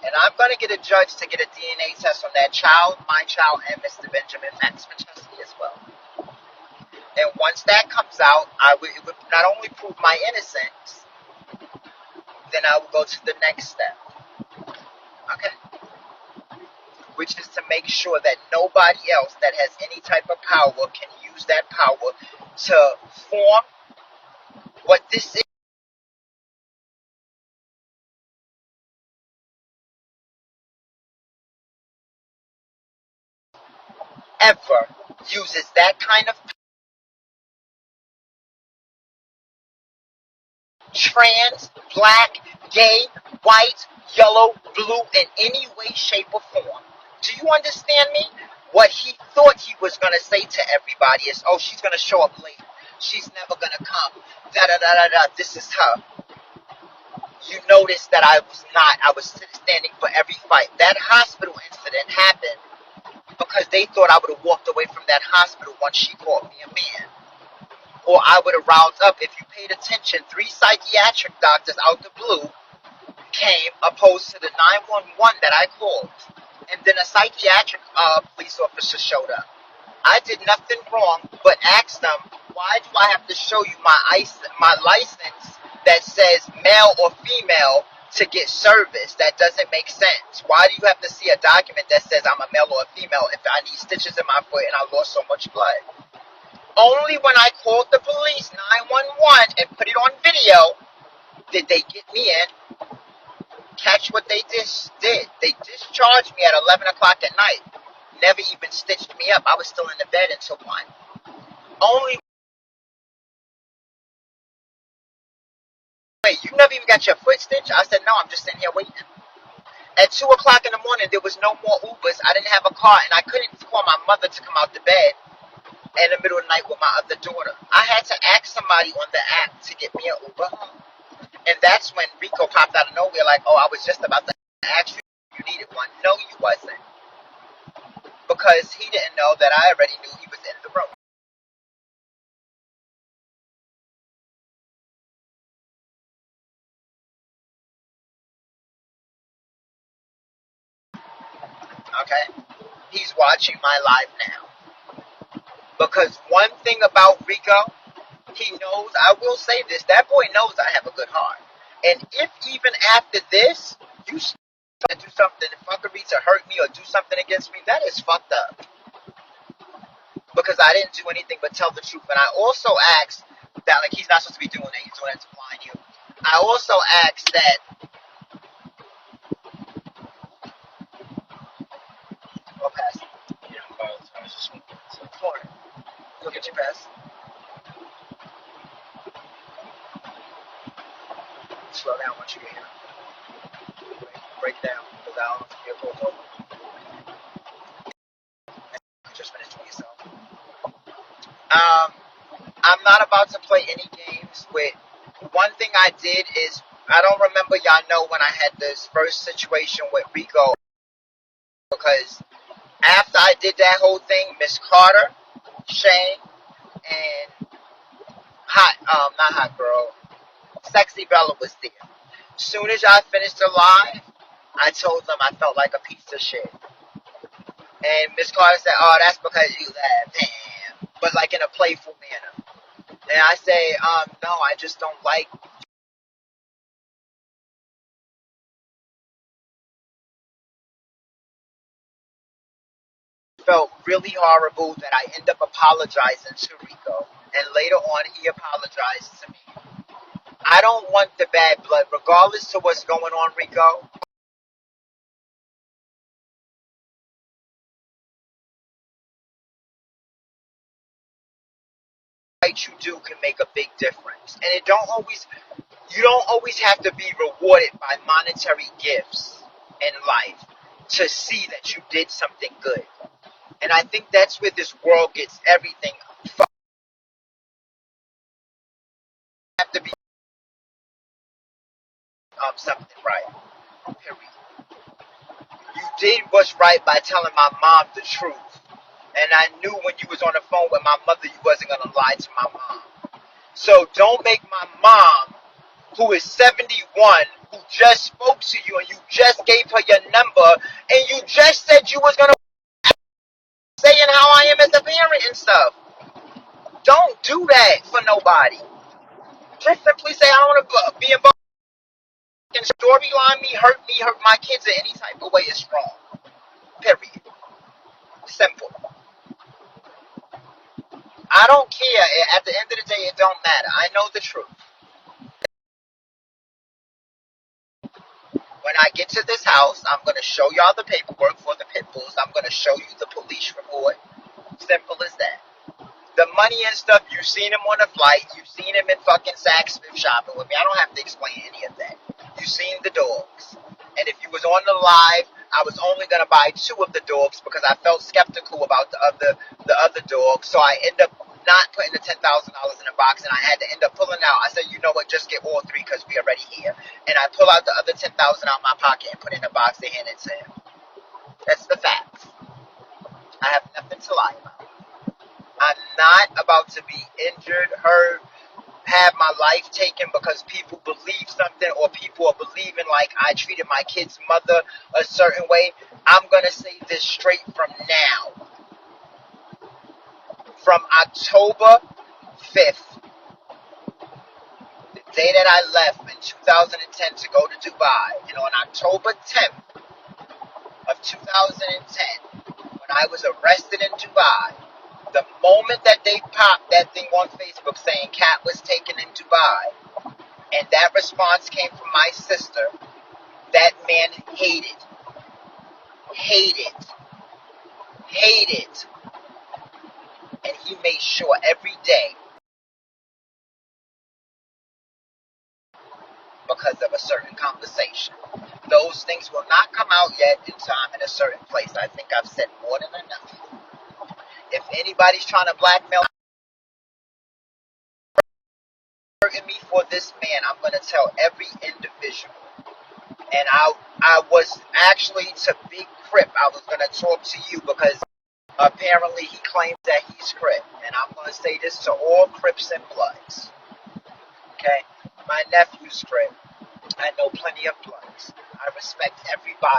And I'm going to get a judge to get a DNA test on that child, my child, and Mr. Benjamin Max Winchester as well. And once that comes out, it would not only prove my innocence, then I will go to the next step. Okay? Which is to make sure that nobody else that has any type of power can use that power to form what this is. Ever uses that kind of trans, black, gay, white, yellow, blue, in any way, shape, or form. Do you understand me? What he thought he was going to say to everybody is, oh, she's going to show up late. She's never going to come. Da-da-da-da-da. This is her. You notice that I was not. I was standing for every fight. That hospital incident happened because they thought I would have walked away from that hospital once she called me a man. Or I would have roused up. If you paid attention, 3 psychiatric doctors out the blue came opposed to the 911 that I called. And then a psychiatric police officer showed up. I did nothing wrong but ask them, why do I have to show you my license that says male or female to get service? That doesn't make sense. Why do you have to see a document that says I'm a male or a female if I need stitches in my foot and I lost so much blood? Only when I called the police, 911, and put it on video, did they get me in. Catch what they just did. They discharged me at 11 o'clock at night. Never even stitched me up. I was still in the bed until 1. Only. Wait, you never even got your foot stitched? I said, no, I'm just sitting here waiting. At 2 o'clock in the morning, there was no more Ubers. I didn't have a car, and I couldn't call my mother to come out to bed in the middle of the night with my other daughter. I had to ask somebody on the app to get me an Uber home. And that's when Rico popped out of nowhere like, oh, I was just about to ask you if you needed one. No, you wasn't. Because he didn't know that I already knew he was in the room. Okay? He's watching my live now. Because one thing about Rico, he knows, I will say this, that boy knows I have a good heart. And if even after this, you try to do something fuckery to hurt me or do something against me, that is fucked up. Because I didn't do anything but tell the truth. And I also asked that, like, he's not supposed to be doing that. He's doing that to blind you. I also asked that. Go past. Yeah, I was just wondering. So, Corner. Go get your pass. Slow down once you get here. Break down. Because I don't know if you're pulled over. Just finish doing yourself. I'm not about to play any games with. One thing I did is, I don't remember, y'all know when I had this first situation with Rico, because after I did that whole thing, Miss Carter, Shane, and not Hot Girl, Sexy Bella was there. Soon as I finished the live, I told them I felt like a piece of shit. And Miss Carter said, oh, that's because you laughed, damn. But like in a playful manner. And I say, no, I just don't like. Felt really horrible that I end up apologizing to Rico. And later on, he apologized to me. I don't want the bad blood, regardless to what's going on, Rico. What you do can make a big difference. And you don't always have to be rewarded by monetary gifts in life to see that you did something good. And I think that's where this world gets everything. Have to be something right. Period. You did what's right by telling my mom the truth. And I knew when you was on the phone with my mother, you wasn't going to lie to my mom. So don't make my mom, who is 71, who just spoke to you and you just gave her your number and you just said you was gonna saying how I am as a parent and stuff. Don't do that for nobody. Just simply say I don't want to be involved in storyline me, hurt my kids in any type of way is wrong. Period. Simple. I don't care. At the end of the day, it don't matter. I know the truth. When I get to this house, I'm going to show y'all the paperwork for the pit bulls. I'm going to show you the police report. Simple as that. The money and stuff, you've seen him on a flight. You've seen him in fucking Saks Fifth shopping with me. I don't have to explain any of that. You've seen the dogs. And if you was on the live, I was only going to buy 2 of the dogs because I felt skeptical about the other dogs. So I end up not putting the $10,000 in a box, and I had to end up pulling out. I said, you know what, just get all 3 because we already here. And I pull out the other $10,000 out of my pocket and put it in a box and hand it to him. That's the facts. I have nothing to lie about. I'm not about to be injured, hurt, have my life taken because people believe something or people are believing like I treated my kid's mother a certain way. I'm going to say this straight from now. From October 5th, the day that I left in 2010 to go to Dubai, and on October 10th of 2010, when I was arrested in Dubai, the moment that they popped that thing on Facebook saying Kat was taken in Dubai, and that response came from my sister, that man hated, and he made sure every day because of a certain conversation. Those things will not come out yet in time in a certain place. I think I've said more than enough. If anybody's trying to blackmail me for this man, I'm going to tell every individual. And I was actually to Big Crip. I was going to talk to you because apparently he claims that he's Crip. And I'm going to say this to all Crips and Bloods. Okay? My nephew's Crip. I know plenty of Bloods. I respect everybody.